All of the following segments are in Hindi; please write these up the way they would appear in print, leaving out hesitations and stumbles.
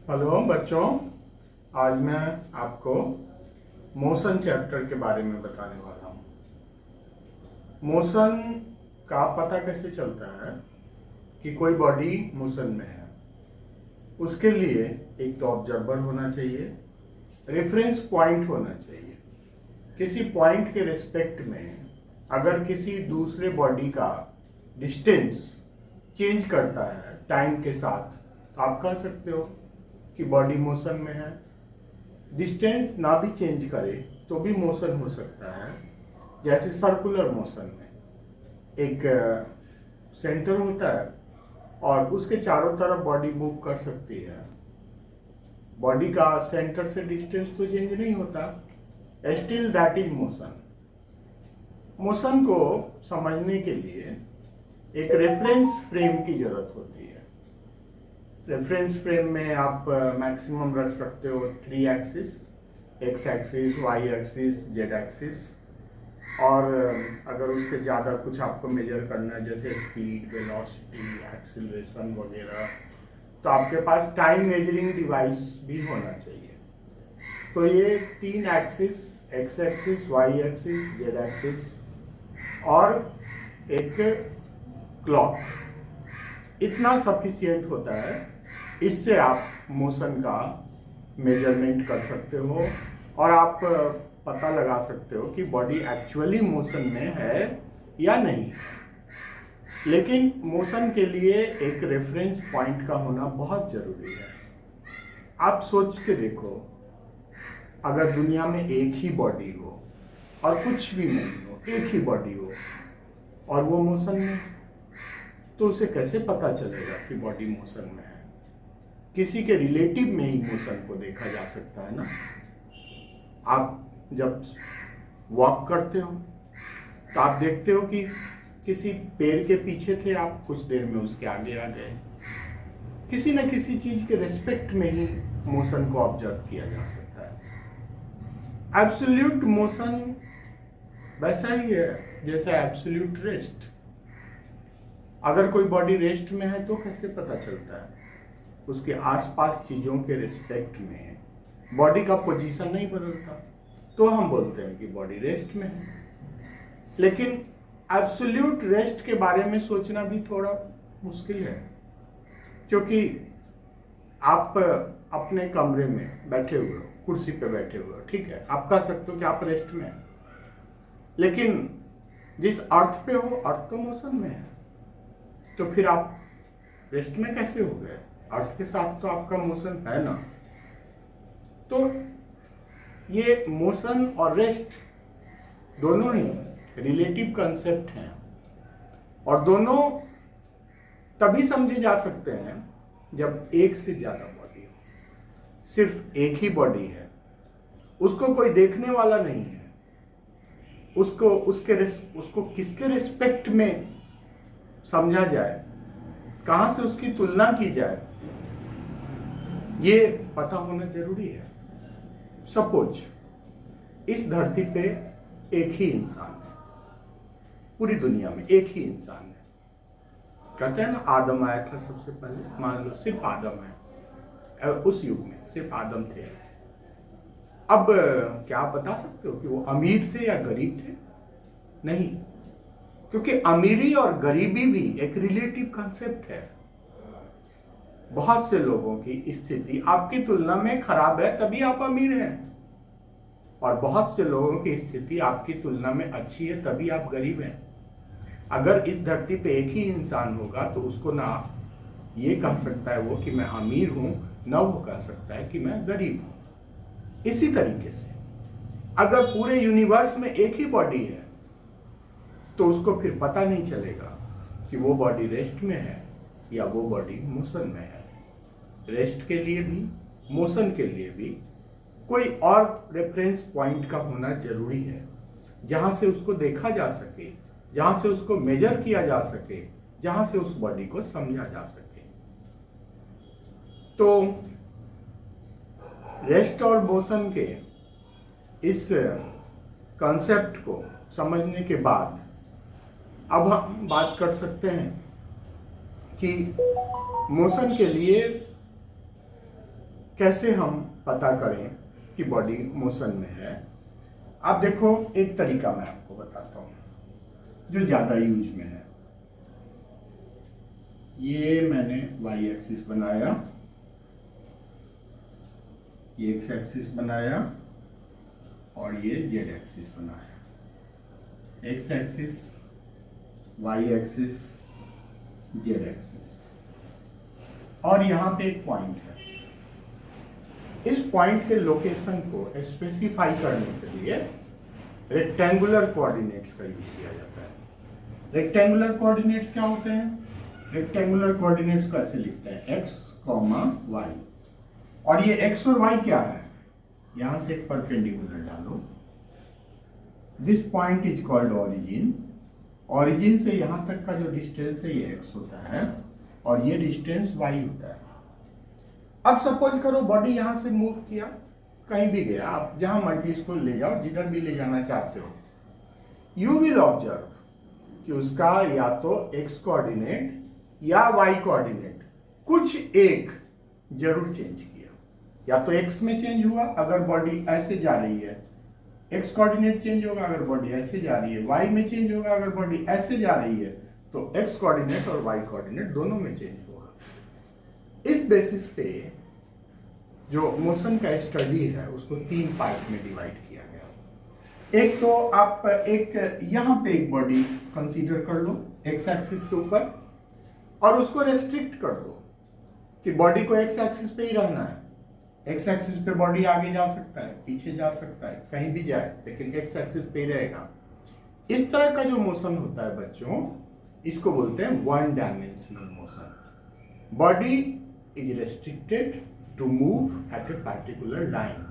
हेलो बच्चों, आज मैं आपको मोशन चैप्टर के बारे में बताने वाला हूँ। मोशन का पता कैसे चलता है कि कोई बॉडी मोशन में है। उसके लिए एक तो ऑब्जर्वर होना चाहिए, रेफरेंस पॉइंट होना चाहिए। किसी पॉइंट के रिस्पेक्ट में अगर किसी दूसरे बॉडी का डिस्टेंस चेंज करता है टाइम के साथ, तो आप कह सकते हो कि बॉडी मोशन में है। डिस्टेंस ना भी चेंज करे तो भी मोशन हो सकता है। जैसे सर्कुलर मोशन में एक सेंटर होता है और उसके चारों तरफ बॉडी मूव कर सकती है। बॉडी का सेंटर से डिस्टेंस तो चेंज नहीं होता, still that is motion. Motion को समझने के लिए एक रेफरेंस फ्रेम की जरूरत होती है। रेफरेंस फ्रेम में आप मैक्सिमम रख सकते हो 3 axis, X axis, Y axis, Z axis. और अगर उससे ज़्यादा कुछ आपको मेजर करना है जैसे स्पीड, वेलोसिटी, एक्सीलरेशन वगैरह, तो आपके पास टाइम मेजरिंग डिवाइस भी होना चाहिए। तो ये 3 axis, X axis, Y axis, Z axis और एक क्लॉक, इतना सफिशिएंट होता है। इससे आप मोशन का मेजरमेंट कर सकते हो और आप पता लगा सकते हो कि बॉडी एक्चुअली मोशन में है या नहीं। लेकिन मोशन के लिए एक रेफरेंस पॉइंट का होना बहुत ज़रूरी है। आप सोच के देखो, अगर दुनिया में एक ही बॉडी हो और कुछ भी नहीं हो, एक ही बॉडी हो और वो मोशन में, तो उसे कैसे पता चलेगा कि बॉडी मोशन में है? किसी के रिलेटिव में ही मोशन को देखा जा सकता है ना। आप जब वॉक करते हो तो आप देखते हो कि किसी पेड़ के पीछे थे आप, कुछ देर में उसके आगे आ गए। किसी न किसी चीज के रिस्पेक्ट में ही मोशन को ऑब्जर्व किया जा सकता है। एब्सोल्यूट मोशन वैसा ही है जैसा एब्सोल्यूट रेस्ट। अगर कोई बॉडी रेस्ट में है तो कैसे पता चलता है? उसके आसपास चीज़ों के रिस्पेक्ट में बॉडी का पोजीशन नहीं बदलता, तो हम बोलते हैं कि बॉडी रेस्ट में है। लेकिन एब्सोल्यूट रेस्ट के बारे में सोचना भी थोड़ा मुश्किल है, क्योंकि आप अपने कमरे में बैठे हुए हो, कुर्सी पे बैठे हुए हो, ठीक है, आप कह सकते हो कि आप रेस्ट में हैं। लेकिन जिस अर्थ पे हो, अर्थ तो मोशन में है, तो फिर आप रेस्ट में कैसे हो गए? अर्थ के साथ तो आपका मोशन है ना। तो ये मोशन और रेस्ट दोनों ही रिलेटिव कंसेप्ट हैं और दोनों तभी समझे जा सकते हैं जब एक से ज्यादा बॉडी हो। सिर्फ एक ही बॉडी है, उसको कोई देखने वाला नहीं है, उसको किसके रिस्पेक्ट में समझा जाए, कहां से उसकी तुलना की जाए, ये पता होना जरूरी है। सपोज इस धरती पे एक ही इंसान है, पूरी दुनिया में एक ही इंसान है। कहते हैं ना, आदम आया था सबसे पहले, मान लो सिर्फ आदम है, उस युग में सिर्फ आदम थे। अब क्या आप बता सकते हो कि वो अमीर थे या गरीब थे? नहीं, क्योंकि अमीरी और गरीबी भी एक रिलेटिव कंसेप्ट है। बहुत से लोगों की स्थिति आपकी तुलना में खराब है तभी आप अमीर हैं, और बहुत से लोगों की स्थिति आपकी तुलना में अच्छी है तभी आप गरीब हैं। अगर इस धरती पे एक ही इंसान होगा तो उसको ना ये कह सकता है वो कि मैं अमीर हूं, ना वो कह सकता है कि मैं गरीब हूं। इसी तरीके से अगर पूरे यूनिवर्स में एक ही बॉडी है तो उसको फिर पता नहीं चलेगा कि वो बॉडी रेस्ट में है या वो बॉडी मोशन में है। रेस्ट के लिए भी, मोशन के लिए भी कोई और रेफरेंस पॉइंट का होना जरूरी है, जहां से उसको देखा जा सके, जहां से उसको मेजर किया जा सके, जहां से उस बॉडी को समझा जा सके। तो रेस्ट और मोशन के इस कॉन्सेप्ट को समझने के बाद अब हम बात कर सकते हैं कि मोशन के लिए कैसे हम पता करें कि बॉडी मोशन में है? आप देखो, एक तरीका मैं आपको बताता हूँ जो ज़्यादा यूज में है। ये मैंने वाई एक्सिस बनाया, ये एक्स एक्सिस बनाया और ये जेड एक्सिस बनाया। X axis, Y axis, Z axis, और यहाँ पे एक पॉइंट है। इस पॉइंट के लोकेशन को स्पेसिफाई करने के लिए रेक्टेंगुलर कोऑर्डिनेट्स का यूज किया जाता है। रेक्टेंगुलर कोऑर्डिनेट्स क्या होते हैं? रेक्टेंगुलर कोऑर्डिनेट्स को ऐसे लिखते हैं x, y, और ये x और y क्या है? यहां से एक परपेंडिकुलर डालो। This point is called origin. Origin से यहां तक का जो डिस्टेंस है ये x होता है और ये डिस्टेंस y होता है। अब सपोज करो बॉडी यहां से मूव किया, कहीं भी गया, आप जहां मर्जी इसको ले जाओ, जिधर भी ले जाना चाहते हो, यू विल ऑब्जर्व कि उसका या तो x कोऑर्डिनेट या y कोऑर्डिनेट कुछ एक जरूर चेंज किया। या तो x में चेंज हुआ अगर बॉडी ऐसे जा रही है, x कोऑर्डिनेट चेंज होगा अगर बॉडी ऐसे जा रही है, y में चेंज होगा अगर बॉडी ऐसे जा रही है, तो x कोऑर्डिनेट और y कोऑर्डिनेट दोनों में चेंज होगा। इस बेसिस पे जो मोशन का स्टडी है उसको 3 पार्ट में डिवाइड किया गया। एक तो आप एक यहाँ पे एक बॉडी कंसीडर कर लो एक्स एक्सिस के ऊपर और उसको रेस्ट्रिक्ट कर दो कि बॉडी को एक्स एक्सिस पे ही रहना है। एक्स एक्सिस पे बॉडी आगे जा सकता है, पीछे जा सकता है, कहीं भी जाए, लेकिन एक्स एक्सिस पे ही रहेगा। इस तरह का जो मोशन होता है बच्चों, इसको बोलते हैं one dimensional motion. Body is restricted to move at a particular line.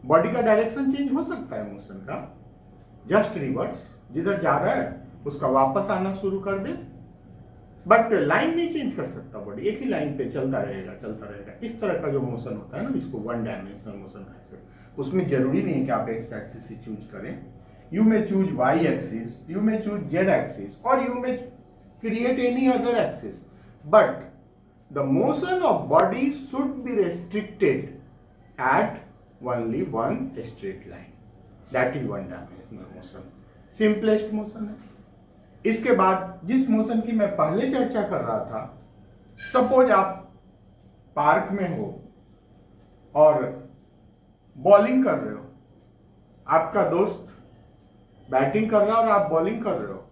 Body का डायरेक्शन चेंज हो सकता है मोशन का, जस्ट रिवर्स, जिधर जा रहा है उसका वापस आना शुरू कर दे, बट लाइन नहीं चेंज कर सकता। बॉडी एक ही लाइन पे चलता रहेगा चलता रहेगा। इस तरह का जो मोशन होता है ना, इसको वन डायमेंशनल मोशन कहते हैं। उसमें जरूरी नहीं कि आप एक्स एक्सिस ही चूज करें, you may choose Y axis, you may choose Z axis, और you may create any other axis, but the motion of body should be restricted at only one straight line. That is one dimensional motion. Simplest motion है। इसके बाद जिस मोशन की मैं पहले चर्चा कर रहा था, सपोज आप पार्क में हो और बॉलिंग कर रहे हो, आपका दोस्त बैटिंग कर रहा है और आप बॉलिंग कर रहे हो,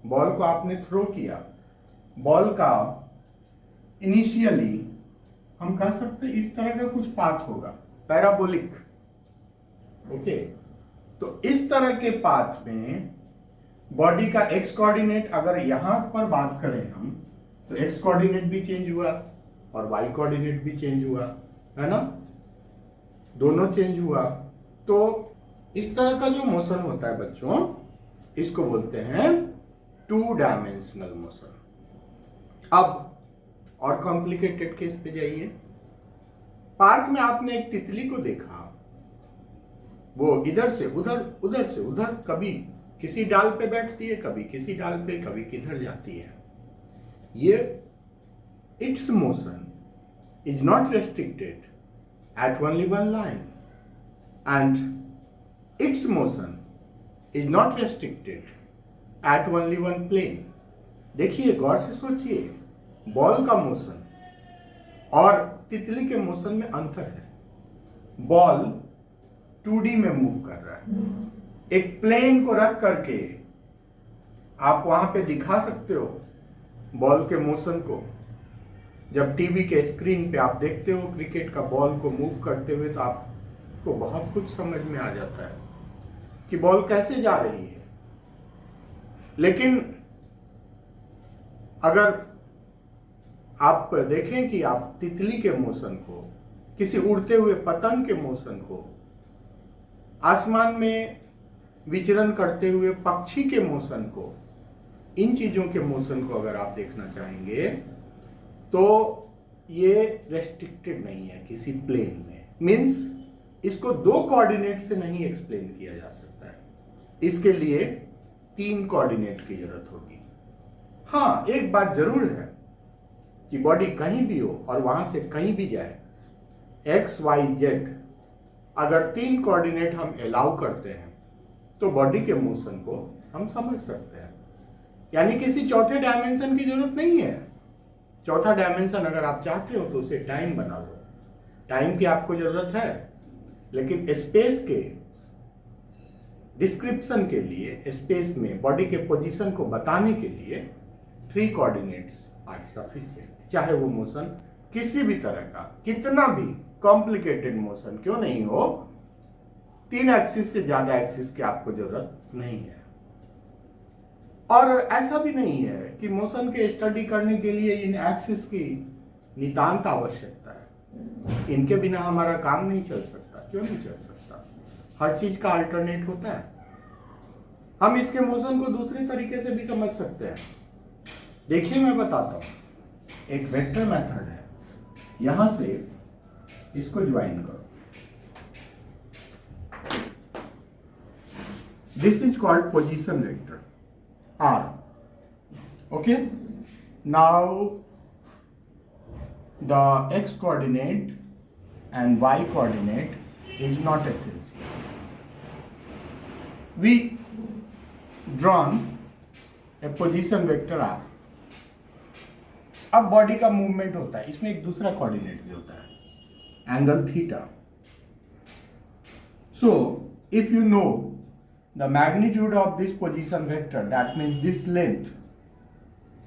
बॉल को आपने थ्रो किया, बॉल का इनिशियली हम कह सकते हैं इस तरह का कुछ पाथ होगा, पैराबोलिक। ओके, तो इस तरह के पाथ में बॉडी का एक्स कोऑर्डिनेट अगर यहां पर बात करें हम, तो एक्स कोऑर्डिनेट भी चेंज हुआ और वाई कोऑर्डिनेट भी चेंज हुआ, है ना, दोनों चेंज हुआ। तो इस तरह का जो मोशन होता है बच्चों, इसको बोलते हैं टू डायमेंशनल मोशन। अब और कॉम्प्लिकेटेड केस पे जाइए। पार्क में आपने एक तितली को देखा, वो इधर से उधर, उधर से उधर, कभी किसी डाल पे बैठती है, कभी किसी डाल पे, कभी किधर जाती है। ये its motion is not restricted at only one line and its motion is not restricted at only one plane. देखिए, गौर से सोचिए, बॉल का मोशन और तितली के मोशन में अंतर है। बॉल 2D में मूव कर रहा है, एक प्लेन को रख करके आप वहां पे दिखा सकते हो बॉल के मोशन को। जब टीवी के स्क्रीन पे आप देखते हो क्रिकेट का बॉल को मूव करते हुए, तो आपको बहुत कुछ समझ में आ जाता है कि बॉल कैसे जा रही है। लेकिन अगर आप देखें कि आप तितली के मोशन को, किसी उड़ते हुए पतंग के मोशन को, आसमान में विचरण करते हुए पक्षी के मोशन को, इन चीजों के मोशन को अगर आप देखना चाहेंगे, तो ये रेस्ट्रिक्टेड नहीं है किसी प्लेन में। मींस इसको 2 कोऑर्डिनेट से नहीं एक्सप्लेन किया जा सकता है, इसके लिए 3 कोऑर्डिनेट की जरूरत होगी। हाँ, एक बात जरूर है कि बॉडी कहीं भी हो और वहां से कहीं भी जाए, एक्स वाई जेड, अगर 3 कोऑर्डिनेट हम अलाउ करते हैं तो बॉडी के मोशन को हम समझ सकते हैं। यानी किसी चौथे डायमेंशन की जरूरत नहीं है। चौथा डायमेंशन अगर आप चाहते हो तो उसे टाइम बना लो, टाइम की आपको जरूरत है, लेकिन स्पेस के डिस्क्रिप्शन के लिए, स्पेस में बॉडी के पोजीशन को बताने के लिए 3 कोऑर्डिनेट्स आर सफिशिएंट। चाहे वो मोशन किसी भी तरह का, कितना भी कॉम्प्लिकेटेड मोशन क्यों नहीं हो, 3 एक्सिस से ज्यादा एक्सिस की आपको जरूरत नहीं है। और ऐसा भी नहीं है कि मोशन के स्टडी करने के लिए इन एक्सिस की नितांत आवश्यकता है। इनके बिना हमारा काम नहीं चल सकता। क्यों नहीं चल सकता? हर चीज का अल्टरनेट होता है। हम इसके मोशन को दूसरे तरीके से भी समझ सकते हैं। देखिए मैं बताता हूं। एक वेक्टर मेथड है, यहां से इसको ज्वाइन करो। This is called position vector R. Okay, now the x coordinate and y coordinate is not essential. We drawn a position vector R. अब बॉडी का मूवमेंट होता है, इसमें एक दूसरा कोऑर्डिनेट भी होता है, angle theta. So if you know the magnitude of this position vector, that means this length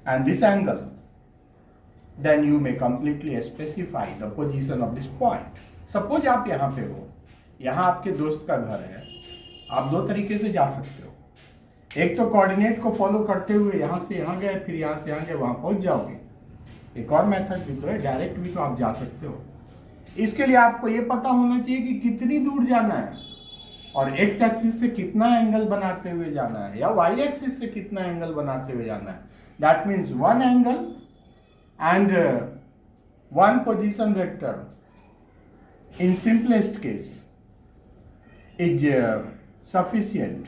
and this angle, then you may completely specify the position of this point. Suppose आप यहाँ पे हो, यहाँ आपके दोस्त का घर है, आप 2 तरीके से जा सकते हो। एक तो कोऑर्डिनेट को फॉलो करते हुए यहाँ से यहाँ गए, फिर यहाँ से यहाँ गए, वहाँ पहुँच जाओगे। एक और मेथड भी तो है, डायरेक्ट भी तो आप जा सकते हो। इसके लिए आपको ये पता होना चाहिए कि कितनी दूर जाना है और x एक्सिस से कितना एंगल बनाते हुए जाना है, या y एक्सिस से कितना एंगल बनाते हुए जाना है। That means 1 angle and 1 position vector in simplest case is sufficient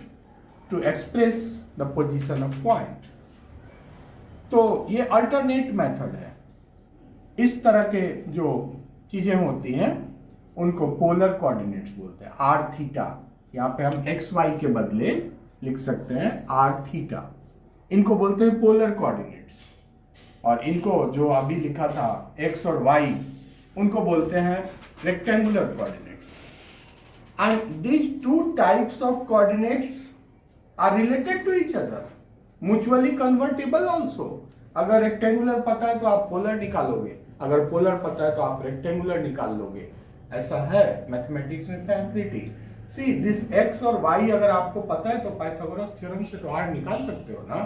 to express the position of point. तो ये अल्टरनेट मेथड है। इस तरह के जो चीजें होती हैं उनको पोलर कोऑर्डिनेट्स बोलते हैं। आर थीटा, यहाँ पे हम एक्स वाई के बदले लिख सकते हैं आर थीटा। इनको बोलते हैं पोलर कोऑर्डिनेट्स। और इनको जो अभी लिखा था एक्स और वाई, उनको बोलते हैं rectangular coordinates. And these 2 types of coordinates are related to each other, mutually convertible also. अगर रेक्टेंगुलर पता है तो आप पोलर निकालोगे, अगर पोलर पता है तो आप रेक्टेंगुलर निकाल लोगे। ऐसा है मैथमेटिक्स में फैसिलिटी। सी दिस x और y अगर आपको पता है तो पाइथागोरस थ्योरम से तो r निकाल सकते हो ना।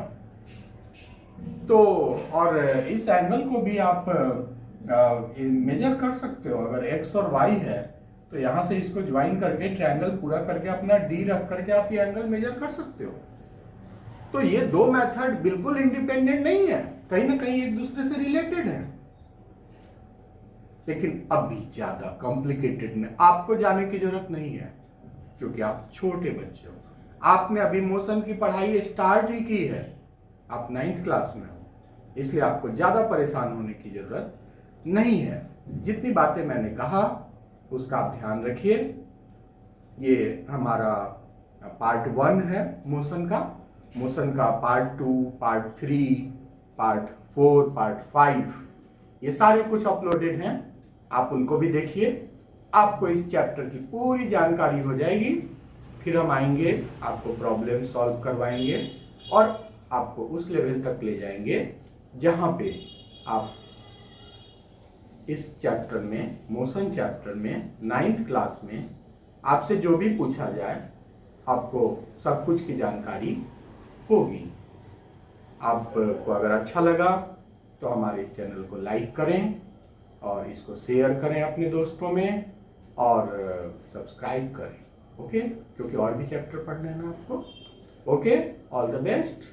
तो और इस एंगल को भी आप मेजर कर सकते हो। अगर x और y है तो यहां से इसको ज्वाइन करके ट्रायंगल पूरा करके अपना d रख करके आप ये एंगल मेजर कर सकते हो। तो ये 2 मेथड बिल्कुल इंडिपेंडेंट नहीं है, कहीं ना कहीं एक दूसरे से रिलेटेड है। लेकिन अभी ज्यादा कॉम्प्लिकेटेड में आपको जाने की जरूरत नहीं है, क्योंकि आप छोटे बच्चे हो। आपने अभी मोशन की पढ़ाई स्टार्ट ही की है, आप 9th क्लास में हो, इसलिए आपको ज्यादा परेशान होने की जरूरत नहीं है। जितनी बातें मैंने कहा उसका आप ध्यान रखिए। ये हमारा पार्ट 1 है मोशन का पार्ट 2, पार्ट 3, पार्ट 4, पार्ट 5, ये सारे कुछ अपलोडेड हैं, आप उनको भी देखिए। आपको इस चैप्टर की पूरी जानकारी हो जाएगी। फिर हम आएंगे, आपको प्रॉब्लम सॉल्व करवाएंगे और आपको उस लेवल तक ले जाएंगे जहां पे आप इस चैप्टर में, मोशन चैप्टर में 9th क्लास में आपसे जो भी पूछा जाए आपको सब कुछ की जानकारी होगी। आपको अगर अच्छा लगा तो हमारे इस चैनल को लाइक करें और इसको शेयर करें अपने दोस्तों में और सब्सक्राइब करें। ओके, क्योंकि और भी चैप्टर पढ़ना है ना आपको। Okay, all the best.